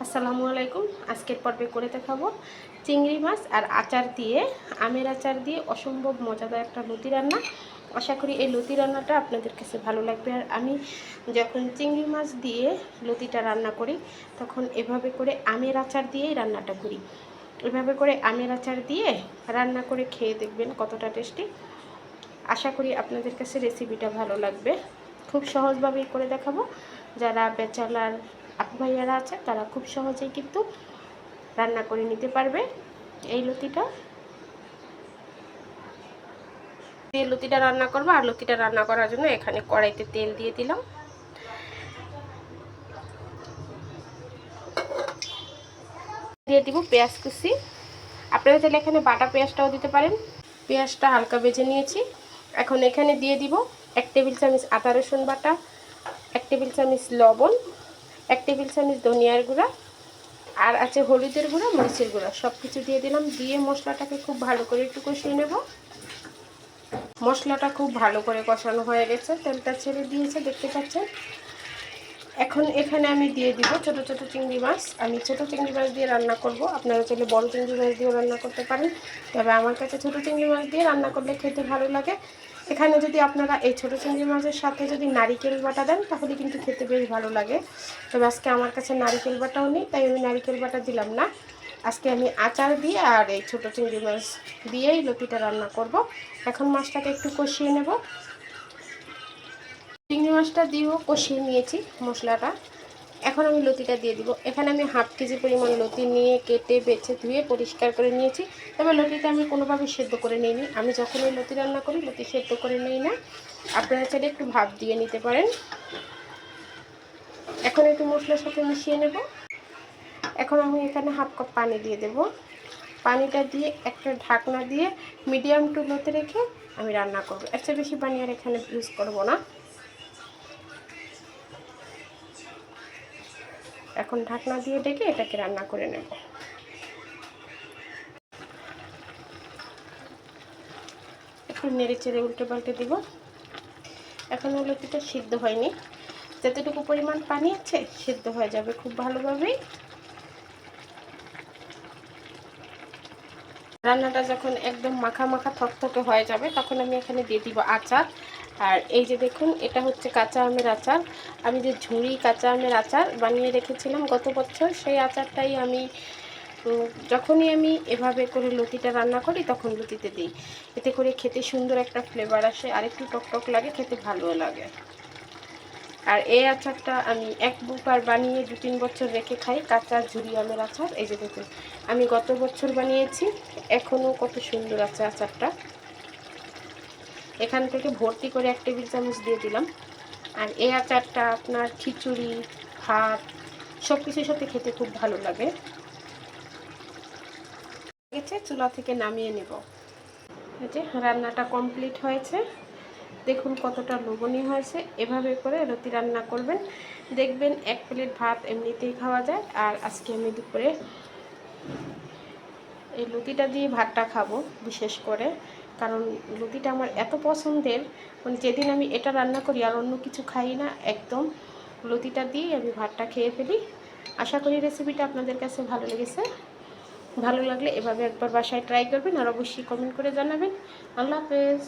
আসসালামু আলাইকুম। আজকের পর্বে করে দেখাবো চিংড়ি মাছ আর আচার দিয়ে, আমের আচার দিয়ে অসম্ভব মজাদার একটা লতি রান্না। আশা করি এই লতি রান্নাটা আপনাদের কাছে ভালো লাগবে। আর আমি যখন চিংড়ি মাছ দিয়ে লতিটা রান্না করি তখন এভাবে করে আমের আচার দিয়েই রান্নাটা করি। এভাবে করে আমের আচার দিয়ে রান্না করে খেয়ে দেখবেন কতটা টেস্টি। আশা করি আপনাদের কাছে রেসিপিটা ভালো লাগবে। খুব সহজভাবেই করে দেখাবো। যারা ব্যাচেলার আপু ভাইয়ারা আছে তারা খুব সহজেই কিন্তু রান্না করে নিতে পারবে এই লতিটা। দিয়ে লতিটা রান্না করবো। আর লতিটা রান্না করার জন্য এখানে কড়াইতে তেল দিয়ে দিলাম। দিয়ে দিব পেঁয়াজ কুচি। আপনারা চাইলে এখানে বাটা পেঁয়াজটাও দিতে পারেন। পেঁয়াজটা হালকা ভেজে নিয়েছি। এখন এখানে দিয়ে দিব 1 টেবিল চামচ আদা রসুন বাটা, 1 টেবিল চামচ লবণ, 1 টেবিল চামচ ধনিয়ার গুঁড়া, আর আছে হলুদের গুঁড়া, মরিচের গুঁড়া, সব কিছু দিয়ে দিলাম। দিয়ে মশলাটাকে খুব ভালো করে একটু কষিয়ে নেব। মশলাটা খুব ভালো করে কষানো হয়ে গেছে, তেলটা ছেড়ে দিয়েছে দেখতে পাচ্ছেন। এখন এখানে আমি দিয়ে দিব ছোট ছোট চিংড়ি মাছ। আমি ছোট চিংড়ি মাছ দিয়ে রান্না করব। আপনারা চাইলে বড় চিংড়ি মাছ দিয়েও রান্না করতে পারেন, তবে আমার কাছে ছোট চিংড়ি মাছ দিয়ে রান্না করলে খেতে ভালো লাগে। এখানে যদি আপনারা এই ছোট চিংড়ি মাছের সাথে যদি নারিকেল বাটা দেন তাহলে কিন্তু খেতে বেশ ভালো লাগে। তবে আজকে আমার কাছে নারিকেল বাটাও নেই, তাই আমি নারিকেল বাটা দিলাম না। আজকে আমি আচার দিয়ে আর এই ছোট চিংড়ি মাছ দিয়েই লতিটা রান্না করব। এখন মাছটাকে একটু কষিয়ে নেব। চিংড়ি মাছটা দিয়েও কষিয়ে নিয়েছি মশলাটা। এখন আমি লতিটা দিয়ে দিব। এখানে আমি হাফ কেজি পরিমাণ লতি নিয়ে কেটে বেছে ধুয়ে পরিষ্কার করে নিয়েছি। তবে লতিটা আমি কোনোভাবে সেদ্ধ করে নিইনি। আমি যখন এই লতি রান্না করি লতি সেদ্ধ করে নিই না। আপনারা চাইলে একটু ভাপ দিয়ে নিতে পারেন। এখন একটু মশলার সাথে মিশিয়ে নেব। এখন আমি এখানে হাফ কাপ পানি দিয়ে দেব। পানিটা দিয়ে একটা ঢাকনা দিয়ে মিডিয়াম টু লোতে রেখে আমি রান্না করব। এর চেয়ে বেশি পানি আর এখানে ইউজ করব না। এখন ঢাকনা দিয়ে ডেকে এটাকে রান্না করে নেব। একটু নেড়ে চেড়ে উল্টে পাল্টে দিব। এখনও লতিটা সিদ্ধ হয়নি, যতটুকু পরিমাণ পানি আছে সিদ্ধ হয়ে যাবে খুব ভালোভাবেই। রান্নাটা যখন একদম মাখা মাখা থকথকে হয়ে যাবে তখন আমি এখানে দিয়ে দিব আচার। আর এই যে দেখুন, এটা হচ্ছে কাঁচা আমের আচার। আমি যে ঝুড়ি কাঁচা আমের আচার বানিয়ে রেখেছিলাম গত বছর, সেই আচারটাই আমি যখনই আমি এভাবে করে লতিটা রান্না করি তখন লতিতে দিই। এতে করে খেতে সুন্দর একটা ফ্লেভার আসে, আর একটু টকটক লাগে, খেতে ভালোও লাগে। আর এই আচারটা আমি একবার বানিয়ে 2-3 বছর রেখে খাই, কাঁচা ঝুরি আমের আচার। এই যে দেখুন, আমি গত বছর বানিয়েছি, এখনও কত সুন্দর আছে আচারটা। এখান থেকে ভর্তি করে 1 টেবিল চামচ দিয়ে দিলাম। আর এই আচারটা আপনার খিচুড়ি, ভাত সব কিছুর সাথে খেতে খুব ভালো লাগে। চুলা থেকে নামিয়ে নেব। এই যে রান্নাটা কমপ্লিট হয়েছে, দেখুন কতটা লোভনীয় হয়েছে। এভাবে করে লতি রান্না করবেন, দেখবেন 1 প্লেট ভাত এমনিতেই খাওয়া যায়। আর আজকে আমি দুপুরে এই লতিটা দিয়ে ভাতটা খাবো বিশেষ করে, কারণ লতিটা আমার এত পছন্দের, মানে যেদিন আমি এটা রান্না করি আর অন্য কিছু খাই না, একদম লতিটা দিয়ে আমি ভাতটা খেয়ে ফেলি। আশা করি রেসিপিটা আপনাদের কাছে ভালো লেগেছে। ভালো লাগলে এভাবে একবার বাসায় ট্রাই করবেন আর অবশ্যই কমেন্ট করে জানাবেন। আল্লাহ হাফেজ।